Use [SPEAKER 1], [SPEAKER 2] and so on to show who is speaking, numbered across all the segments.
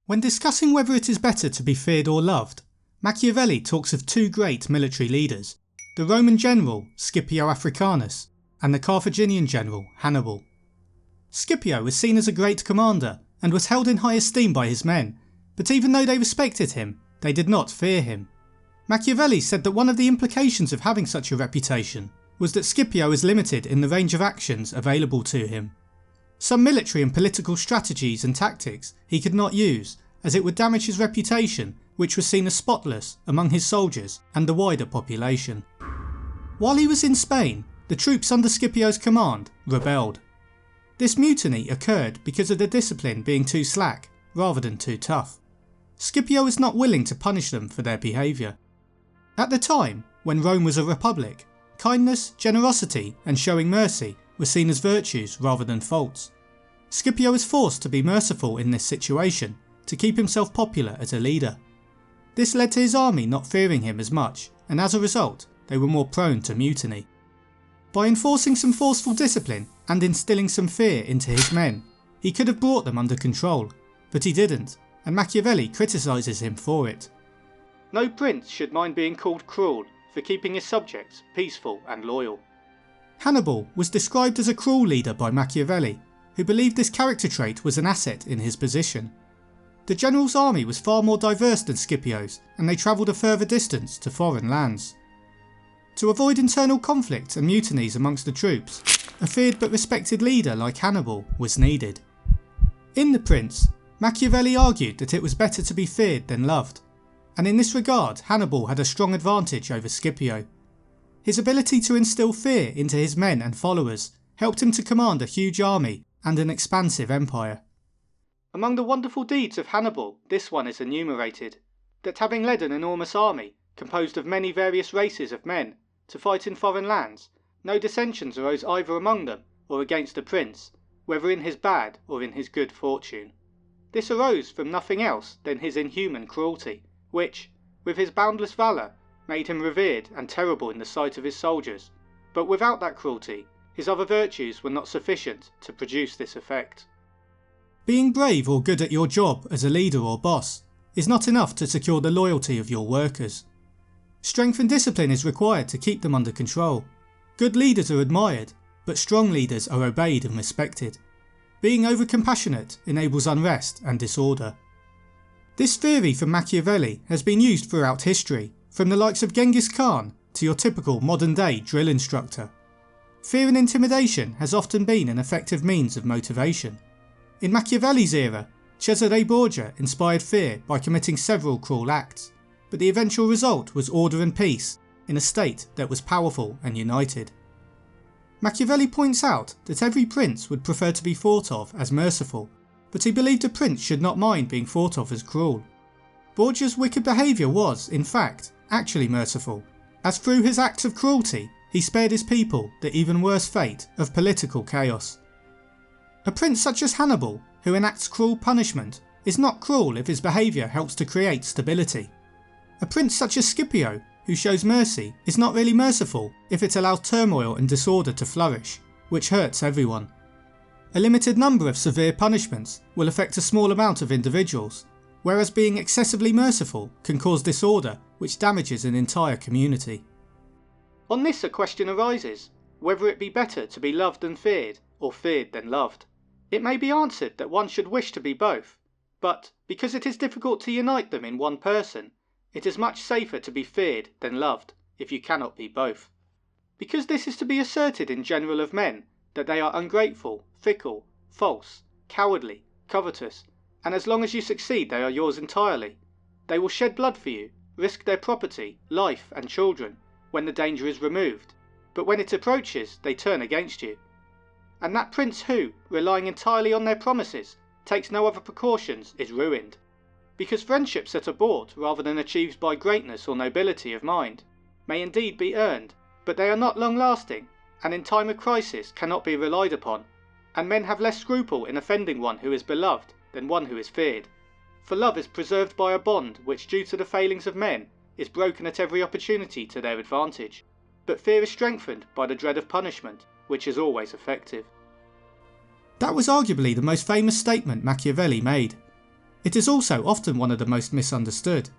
[SPEAKER 1] When discussing whether it is better to be feared or loved, Machiavelli talks of two great military leaders, the Roman general Scipio Africanus and the Carthaginian general Hannibal. Scipio was seen as a great commander and was held in high esteem by his men, but even though they respected him, they did not fear him. Machiavelli said that one of the implications of having such a reputation was that Scipio is limited in the range of actions available to him. Some military and political strategies and tactics he could not use, as it would damage his reputation, which was seen as spotless among his soldiers and the wider population. While he was in Spain, the troops under Scipio's command rebelled. This mutiny occurred because of the discipline being too slack rather than too tough. Scipio was not willing to punish them for their behaviour. At the time, when Rome was a republic, kindness, generosity and showing mercy were seen as virtues rather than faults. Scipio was forced to be merciful in this situation to keep himself popular as a leader. This led to his army not fearing him as much, and as a result they were more prone to mutiny. By enforcing some forceful discipline and instilling some fear into his men, he could have brought them under control, but he didn't, and Machiavelli criticises him for it. No prince should mind being called cruel for keeping his subjects peaceful and loyal. Hannibal was described as a cruel leader by Machiavelli, who believed this character trait was an asset in his position. The general's army was far more diverse than Scipio's, and they travelled a further distance to foreign lands. To avoid internal conflict and mutinies amongst the troops, a feared but respected leader like Hannibal was needed. In The Prince, Machiavelli argued that it was better to be feared than loved, and in this regard Hannibal had a strong advantage over Scipio. His ability to instil fear into his men and followers helped him to command a huge army and an expansive empire. Among the wonderful deeds of Hannibal, this one is enumerated, that having led an enormous army, composed of many various races of men, to fight in foreign lands, no dissensions arose either among them or against the prince, whether in his bad or in his good fortune. This arose from nothing else than his inhuman cruelty, which, with his boundless valour, made him revered and terrible in the sight of his soldiers, but without that cruelty, his other virtues were not sufficient to produce this effect. Being brave or good at your job as a leader or boss is not enough to secure the loyalty of your workers. Strength and discipline is required to keep them under control. Good leaders are admired, but strong leaders are obeyed and respected. Being over-compassionate enables unrest and disorder. This theory from Machiavelli has been used throughout history, from the likes of Genghis Khan to your typical modern-day drill instructor. Fear and intimidation has often been an effective means of motivation. In Machiavelli's era, Cesare Borgia inspired fear by committing several cruel acts, but the eventual result was order and peace in a state that was powerful and united. Machiavelli points out that every prince would prefer to be thought of as merciful, but he believed a prince should not mind being thought of as cruel. Borgia's wicked behaviour was, in fact, actually merciful, as through his acts of cruelty he spared his people the even worse fate of political chaos. A prince such as Hannibal, who enacts cruel punishment, is not cruel if his behaviour helps to create stability. A prince such as Scipio, who shows mercy, is not really merciful if it allows turmoil and disorder to flourish, which hurts everyone. A limited number of severe punishments will affect a small amount of individuals, whereas being excessively merciful can cause disorder which damages an entire community. On this a question arises, whether it be better to be loved than feared, or feared than loved. It may be answered that one should wish to be both, but because it is difficult to unite them in one person, it is much safer to be feared than loved, if you cannot be both. Because this is to be asserted in general of men, that they are ungrateful, fickle, false, cowardly, covetous, and as long as you succeed they are yours entirely. They will shed blood for you, risk their property, life and children, when the danger is removed, but when it approaches they turn against you. And that prince who, relying entirely on their promises, takes no other precautions is ruined. Because friendships that are bought rather than achieved by greatness or nobility of mind may indeed be earned, but they are not long lasting, and in time of crisis cannot be relied upon, and men have less scruple in offending one who is beloved than one who is feared. For love is preserved by a bond which, due to the failings of men, is broken at every opportunity to their advantage, but fear is strengthened by the dread of punishment, which is always effective. That was arguably the most famous statement Machiavelli made. It is also often one of the most misunderstood.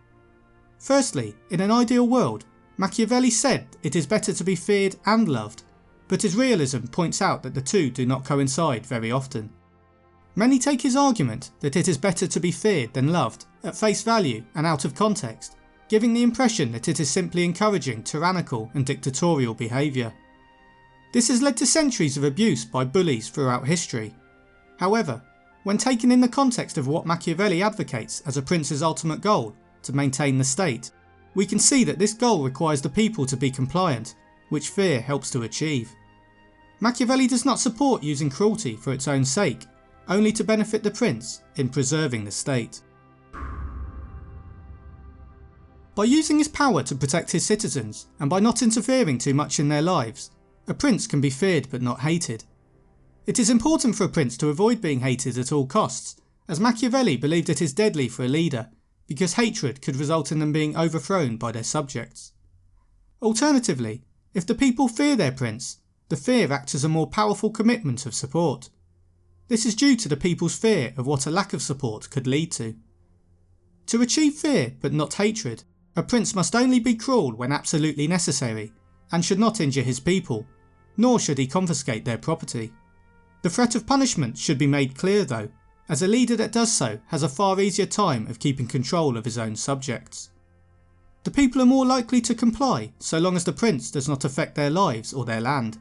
[SPEAKER 1] Firstly, in an ideal world, Machiavelli said it is better to be feared and loved, but his realism points out that the two do not coincide very often. Many take his argument that it is better to be feared than loved at face value and out of context, giving the impression that it is simply encouraging tyrannical and dictatorial behaviour. This has led to centuries of abuse by bullies throughout history. However, when taken in the context of what Machiavelli advocates as a prince's ultimate goal, to maintain the state, we can see that this goal requires the people to be compliant, which fear helps to achieve. Machiavelli does not support using cruelty for its own sake, only to benefit the prince in preserving the state. By using his power to protect his citizens, and by not interfering too much in their lives, a prince can be feared but not hated. It is important for a prince to avoid being hated at all costs, as Machiavelli believed it is deadly for a leader, because hatred could result in them being overthrown by their subjects. Alternatively, if the people fear their prince, the fear acts as a more powerful commitment of support. This is due to the people's fear of what a lack of support could lead to. To achieve fear but not hatred, a prince must only be cruel when absolutely necessary, and should not injure his people, nor should he confiscate their property. The threat of punishment should be made clear though, as a leader that does so has a far easier time of keeping control of his own subjects. The people are more likely to comply so long as the prince does not affect their lives or their land.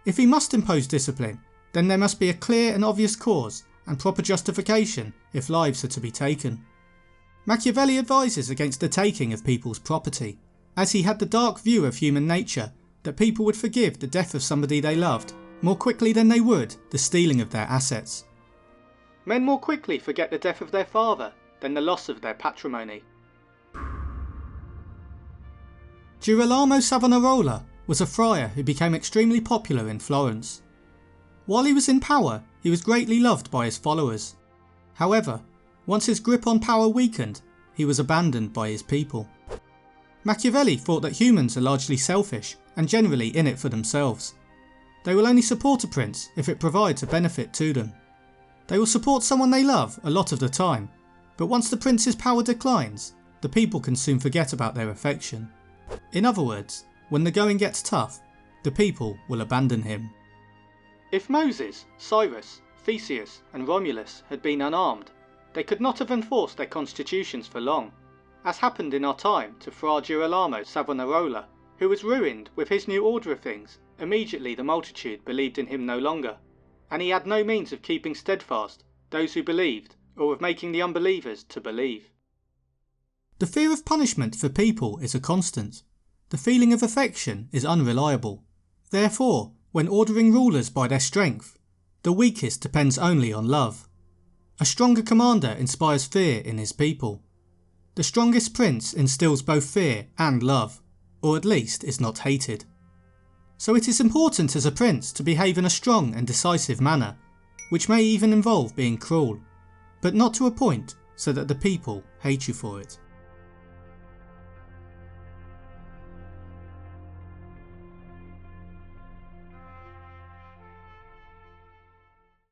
[SPEAKER 1] If he must impose discipline, then there must be a clear and obvious cause and proper justification if lives are to be taken. Machiavelli advises against the taking of people's property, as he had the dark view of human nature that people would forgive the death of somebody they loved more quickly than they would the stealing of their assets. Men more quickly forget the death of their father than the loss of their patrimony. Girolamo Savonarola was a friar who became extremely popular in Florence. While he was in power, he was greatly loved by his followers. However, once his grip on power weakened, he was abandoned by his people. Machiavelli thought that humans are largely selfish and generally in it for themselves. They will only support a prince if it provides a benefit to them. They will support someone they love a lot of the time, but once the prince's power declines, the people can soon forget about their affection. In other words, when the going gets tough, the people will abandon him. If Moses, Cyrus, Theseus and Romulus had been unarmed, they could not have enforced their constitutions for long, as happened in our time to Fra Girolamo Savonarola, who was ruined with his new order of things immediately the multitude believed in him no longer, and he had no means of keeping steadfast those who believed or of making the unbelievers to believe. The fear of punishment for people is a constant. The feeling of affection is unreliable. Therefore, when ordering rulers by their strength, the weakest depends only on love. A stronger commander inspires fear in his people. The strongest prince instills both fear and love, or at least is not hated. So it is important as a prince to behave in a strong and decisive manner, which may even involve being cruel, but not to a point so that the people hate you for it.